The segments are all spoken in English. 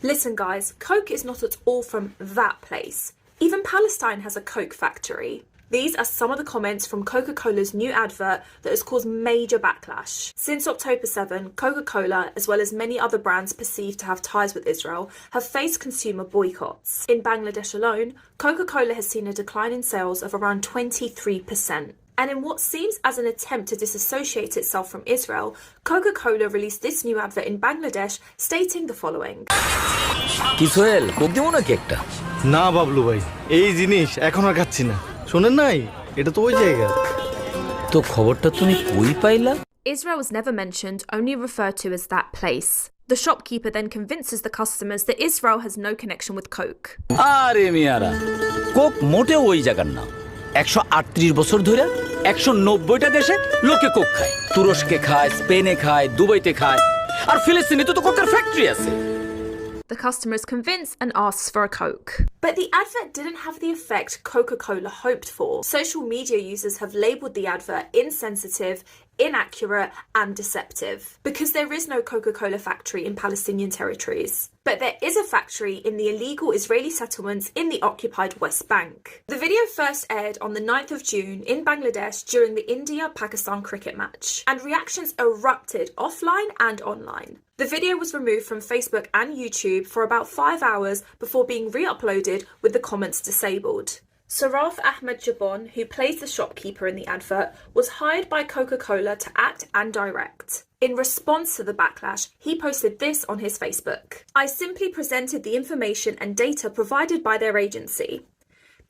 Listen guys, Coke is not at all from that place. Even Palestine has a Coke factory. These are some of the comments from Coca-Cola's new advert that has caused major backlash. Since October 7, Coca-Cola, as well as many other brands perceived to have ties with Israel, have faced consumer boycotts. In Bangladesh alone, Coca-Cola has seen a decline in sales of around 23%. And in what seems as an attempt to disassociate itself from Israel, Coca-Cola released this new advert in Bangladesh stating the following. না বাবলু ভাই এই জিনিস এখন আর খাচ্ছি না শুনেন নাই এটা তো ওই জায়গা তো খবরটা তুমি কই পাইলা Israel was never mentioned, only referred to as that place. The shopkeeper then convinces the customers that Israel has no connection with Coke. আরে মিয়ারা কোক মোটেও ওই জায়গার না 138 বছর ধরে 190টা দেশে লোকে কোক খায় তুরস্কে খায় স্পেনে খায় দুবাইতে খায় আর ফিলিস্তিনে তো কোকের ফ্যাক্টরি আছে The customer is convinced and asks for a Coke. But the advert didn't have the effect Coca-Cola hoped for. Social media users have labelled the advert insensitive, inaccurate and deceptive because there is no Coca-Cola factory in Palestinian territories. But there is a factory in the illegal Israeli settlements in the occupied West Bank. The video first aired on the 9th of June in Bangladesh during the India-Pakistan cricket match, and reactions erupted offline and online. The video was removed from Facebook and YouTube for about 5 hours before being re-uploaded with the comments disabled. Saraf Ahmed Jabon, who plays the shopkeeper in the advert, was hired by Coca-Cola to act and direct. In response to the backlash, he posted this on his Facebook. I simply presented the information and data provided by their agency.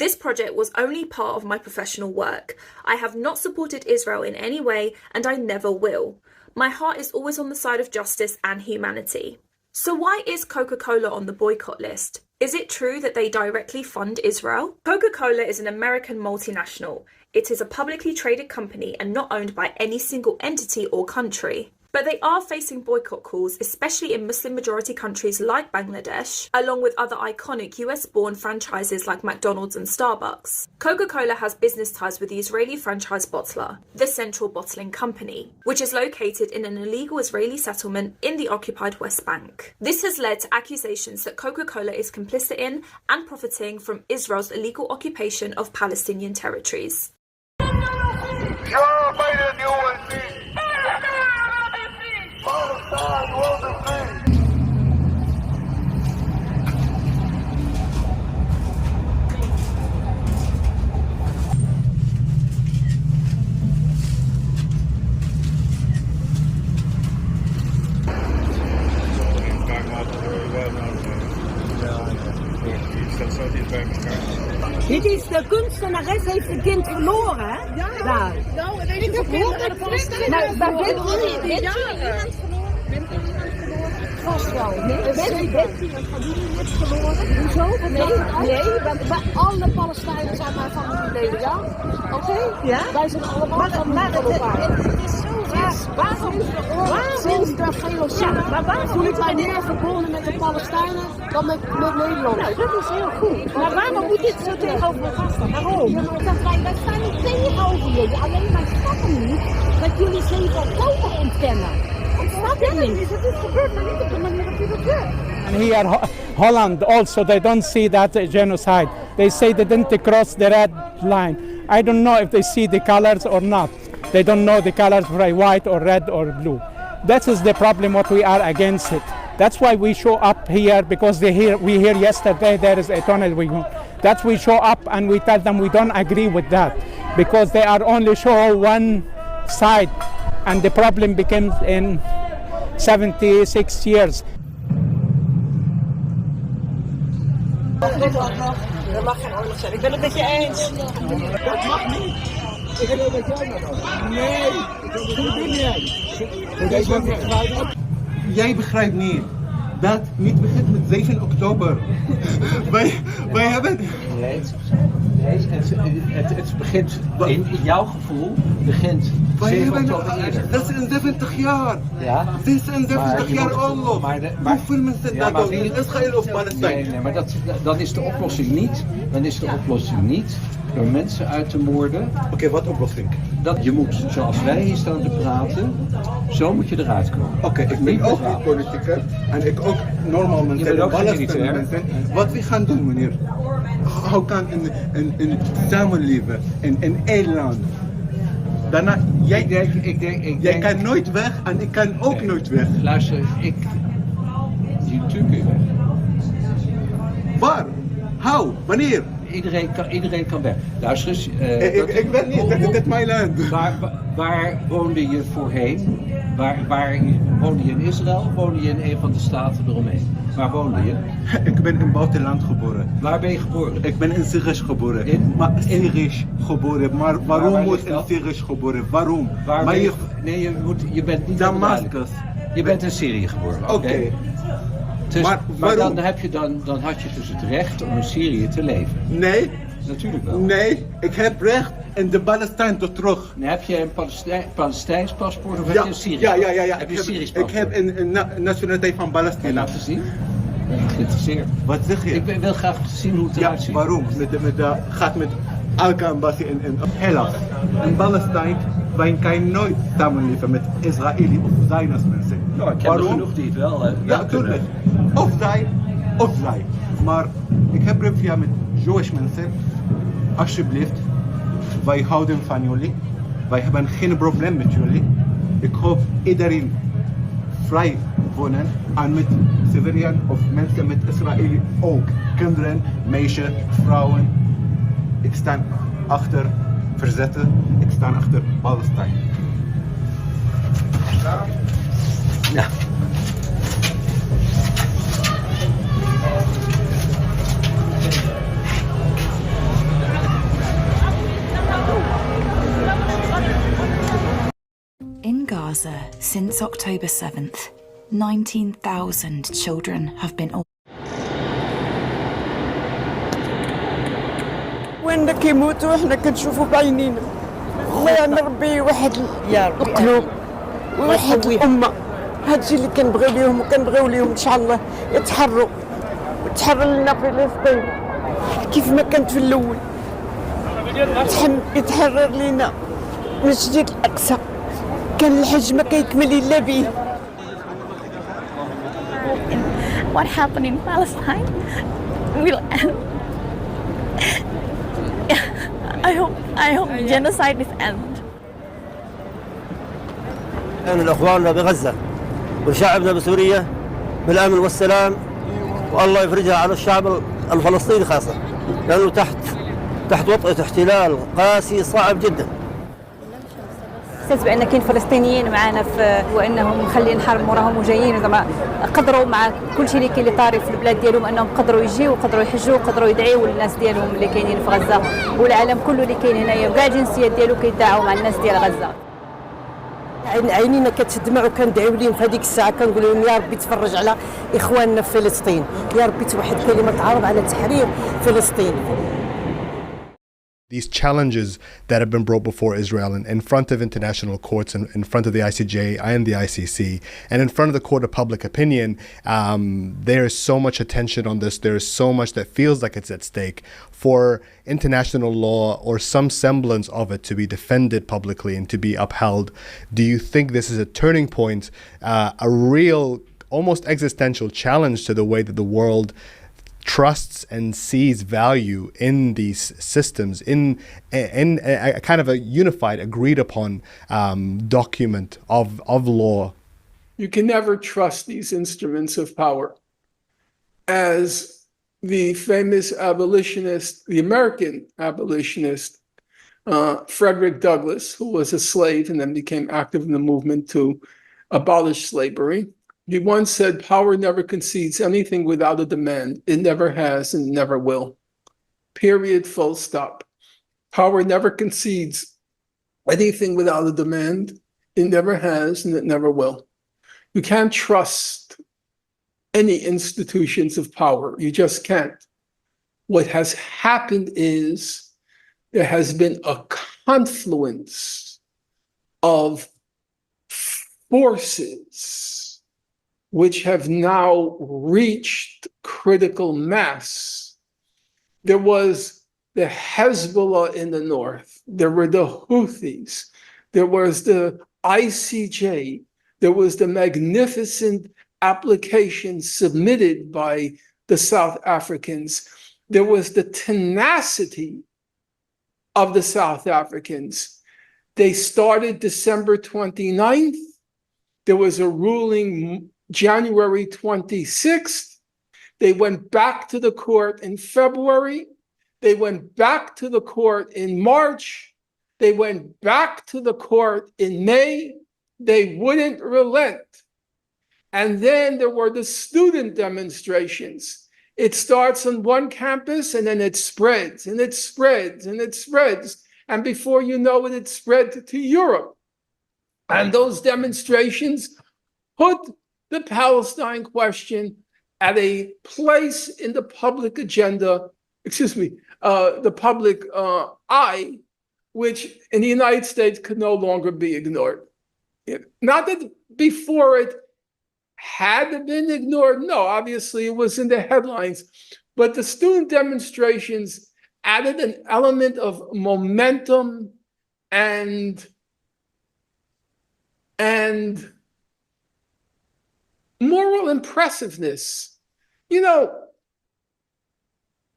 This project was only part of my professional work. I have not supported Israel in any way, and I never will. My heart is always on the side of justice and humanity. So why is Coca-Cola on the boycott list? Is it true that they directly fund Israel? Coca-Cola is an American multinational. It is a publicly traded company and not owned by any single entity or country. But they are facing boycott calls, especially in Muslim-majority countries like Bangladesh, along with other iconic US-born franchises like McDonald's and Starbucks. Coca-Cola has business ties with the Israeli franchise bottler, the Central Bottling Company, which is located in an illegal Israeli settlement in the occupied West Bank. This has led to accusations that Coca-Cola is complicit in and profiting from Israel's illegal occupation of Palestinian territories. Dit is de kunstenares, heeft een kind verloren, hè? Ja, nou, ik heb kinderen naar de Palestijnen. Nou, daar bent u niet jaren. Vast wel. Nee, bent u een familie niet verloren? Hoezo? Nee, alle Palestijnen zijn mijn familieleden, ja? Oké? Ja? Wij zijn allemaal familie van elkaar. Het is zo. Waarom sinds de genocide voel ik mij meer verbonden met de Palestijnen dan met Nederland? Nou, dat is heel goed. Maar waarom moet dit zo tegenover elkaar staan? Waarom? Ja, wij staan niet tegenover jullie. Alleen wij snappen niet dat jullie 7 oktober ontkennen. Dat snap ik niet. Het is gebeurd, maar niet op de manier dat u dat doet. And here, Holland also, they don't see that genocide. They say they didn't cross the red line. I don't know if they see the colors or not. They don't know the colors, white or red or blue. That is the problem, what we are against it. That's why we show up here, because we hear yesterday there is a tunnel. That we show up and we tell them we don't agree with that, because they are only show one side, and the problem becomes in 76 years. Er mag geen oorlog zijn. Ik ben het met je eens. Dat mag niet. Ik wil dat jij dat ook. Nee, dat niet. Jij begrijpt niet dat niet begint met 7 oktober. wij hebben... Het begint, in jouw gevoel, begint 7 oktober eerder. Dat is in 70 jaar. Ja? Dit is in 70 jaar oorlog. Hoeveel mensen dat doen? In Israël of Palestijn? Nee, maar dan is de oplossing niet. Dan is de oplossing niet door mensen uit te moorden. Oké, wat oplossing? Dat je moet, zoals wij hier staan te praten, zo moet je eruit komen. Oké, ik ben ook niet politicus en ik ook normaal mensen. Je bent ook geen Palestijnse militair. mensen. Wat we gaan doen, meneer? Hoe kan in samenleven in één land? Daarna, jij kan nooit weg en ik kan ook nooit weg. Luister, natuurlijk kun je weg. Waar? Hoe? Wanneer? Iedereen kan weg. Luister eens. Ik ben niet, dit is mijn land. Waar woonde je voorheen? Waar woonde je in Israël of woonde je in een van de staten eromheen? Waar woonde je? Ik ben in het buitenland geboren. Waar ben je geboren? Ik ben in Syrië geboren. Syrië geboren. Maar waarom moet ik in Syrië geboren? Waarom? Je bent niet Damascus. Je bent in Syrië geboren. Oké. Dus, maar dan had je dus het recht om in Syrië te leven. Nee. Natuurlijk wel. Nee, ik heb recht in de Palestijn tot terug. Heb je een Palestijns paspoort of heb je een Syrisch? Ja. Heb je een Syrisch paspoort? Ik heb een nationaliteit van Palestina. Laten zien. Ik ben geïnteresseerd. Wat zeg je? Ik wil graag zien hoe het eruit ziet. Waarom? Gaat met elke ambassy in helaas. In Palestijn, wij kunnen nooit samenleven met Israëli of Zionist mensen. Nou, ik ken er genoeg die het wel ja, natuurlijk. Of zij. Maar ik heb een via met Jewish mensen. Alsjeblieft, wij houden van jullie. Wij hebben geen probleem met jullie. Ik hoop iedereen vrij wonen en met civilian of mensen met Israëli ook. Kinderen, meisjes, vrouwen. Ik sta achter verzetten. Ik sta achter Palestijn. Ja. In Gaza, since October 7th, 19,000 children have been وين كيموتوا احنا كنشوفوا بعينينا. خويا نربي واحد القلوب وواحد الامه. هادشي اللي كنبغيو ليهم وكنبغيو ليهم ان شاء الله يتحروا وتحرر لنا فلسطين كيف ما كانت في الاول. يتحرر لنا مسجد الاقصى. كان الحج ما كيكمل الا به. What happened in Palestine will end. I hope genocide is end. أنا أخواننا بغزة وشعبنا بسوريا بالأمن والسلام والله يفرجها على الشعب الفلسطيني خاصة لأنه تحت وطأة احتلال قاسي صعب جدا. احساس بان كاين فلسطينيين معنا وانهم مخلين الحرب وراهم وجايين زعما قدروا مع كل شيء اللي كاين اللي طاري في البلاد ديالهم انهم قدروا يجيو وقدروا يحجوا وقدروا يدعيوا للناس ديالهم اللي كاينين في غزه والعالم كله اللي كاين هنايا وكاع الجنسيات ديالو كيدعوا مع الناس ديال غزه. عينينا كتدمع وكندعيو لهم في هذيك الساعه كنقول لهم يا ربي تفرج على اخواننا في فلسطين يا ربي توحد كلمه تعارض على تحرير فلسطين. These challenges that have been brought before Israel in front of international courts, in front of the ICJ and the ICC, and in front of the court of public opinion, there is so much attention on this. There is so much that feels like it's at stake for international law or some semblance of it to be defended publicly and to be upheld. Do you think this is a turning point, a real, almost existential challenge to the way that the world trusts and sees value in these systems, in a kind of a unified, agreed upon document of law? You can never trust these instruments of power. As the famous abolitionist, the American abolitionist, Frederick Douglass, who was a slave and then became active in the movement to abolish slavery, he once said, power never concedes anything without a demand. It never has and never will. Period, full stop. Power never concedes anything without a demand. It never has and it never will. You can't trust any institutions of power. You just can't. What has happened is there has been a confluence of forces which have now reached critical mass. There was the Hezbollah in the north, there were the Houthis, there was the ICJ, there was the magnificent application submitted by the South Africans, there was the tenacity of the South Africans. They started December 29th. There was a ruling January 26th. They went back to the court in February. They went back to the court in March. They went back to the court in May. They wouldn't relent. And then there were the student demonstrations. It starts on one campus and then it spreads and it spreads and it spreads. And before you know it, it spread to Europe. And those demonstrations put the Palestine question at a place in the public agenda, the public eye, which in the United States could no longer be ignored. Not that before it had been ignored, no, obviously it was in the headlines, but the student demonstrations added an element of momentum and moral impressiveness. You know,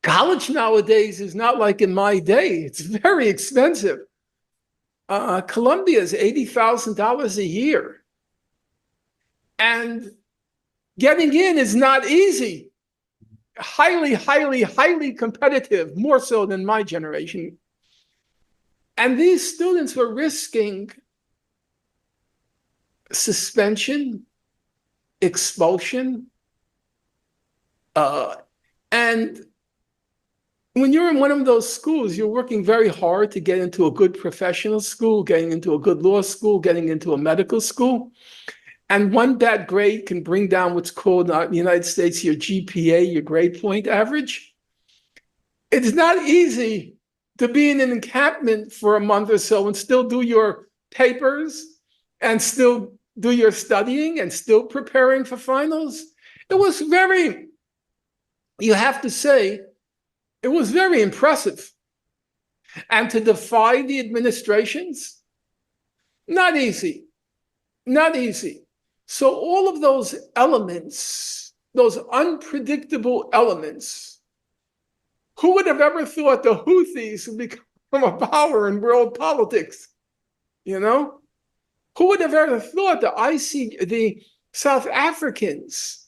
college nowadays is not like in my day. It's very expensive. Columbia is $80,000 a year. And getting in is not easy. Highly, highly, highly competitive, more so than my generation. And these students were risking suspension, expulsion, and when you're in one of those schools, you're working very hard to get into a good professional school, getting into a good law school, getting into a medical school. And one bad grade can bring down what's called in the United States your GPA, your grade point average. It's not easy to be in an encampment for a month or so and still do your papers and still do your studying and still preparing for finals. It was very, you have to say, it was very impressive. And to defy the administrations, not easy, not easy. So all of those elements, those unpredictable elements, who would have ever thought the Houthis would become a power in world politics? You know? Who would have ever thought the South Africans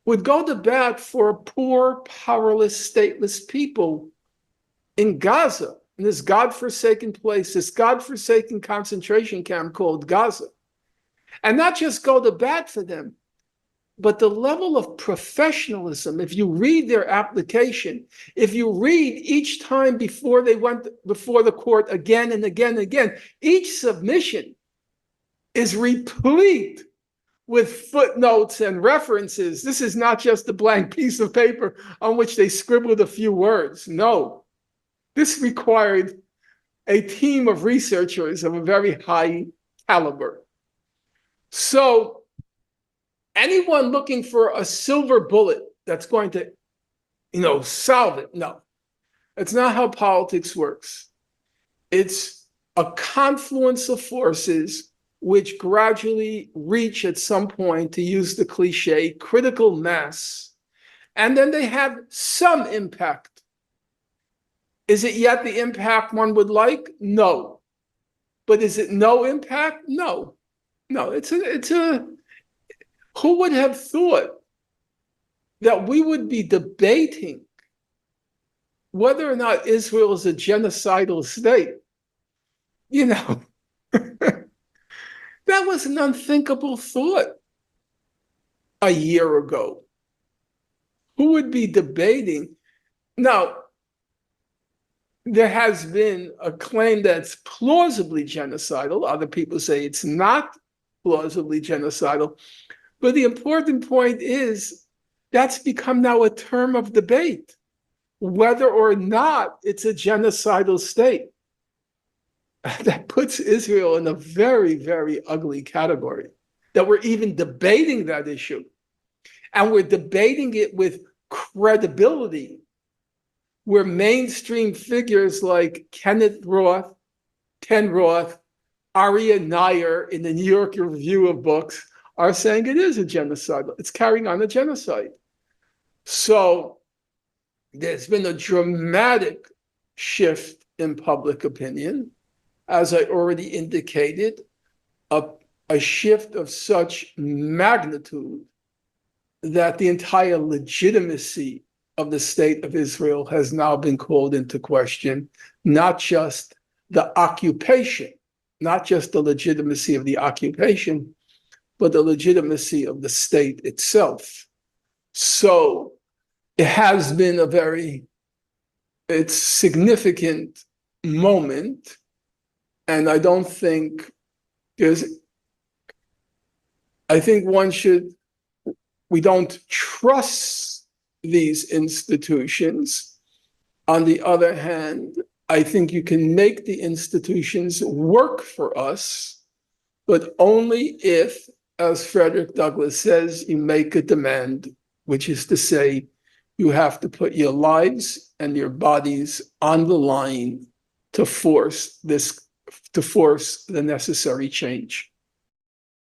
would go to bat for poor, powerless, stateless people in Gaza, in this godforsaken place, this godforsaken concentration camp called Gaza? And not just go to bat for them, but the level of professionalism. If you read their application, if you read each time before they went before the court again and again and again, each submission is replete with footnotes and references. This is not just a blank piece of paper on which they scribbled a few words. No, this required a team of researchers of a very high caliber. So anyone looking for a silver bullet that's going to, solve it, no. It's not how politics works. It's a confluence of forces which gradually reach at some point, to use the cliche, critical mass, and then they have some impact. Is it yet the impact one would like? No. But is it no impact? No. No, who would have thought that we would be debating whether or not Israel is a genocidal state? That was an unthinkable thought a year ago. Who would be debating? Now, there has been a claim that's plausibly genocidal. Other people say it's not plausibly genocidal. But the important point is that's become now a term of debate. whether or not it's a genocidal state. That puts Israel in a very, very ugly category, that we're even debating that issue. And we're debating it with credibility, where mainstream figures like Ken Roth, Aria Nair in the New York Review of Books are saying it is a genocide. It's carrying on a genocide. So there's been a dramatic shift in public opinion. As I already indicated, a shift of such magnitude that the entire legitimacy of the state of Israel has now been called into question, not just the occupation, not just the legitimacy of the occupation, but the legitimacy of the state itself. So it has been it's significant moment. And I don't think we don't trust these institutions. On the other hand, I think you can make the institutions work for us, but only if, as Frederick Douglass says, you make a demand, which is to say, you have to put your lives and your bodies on the line to force the necessary change.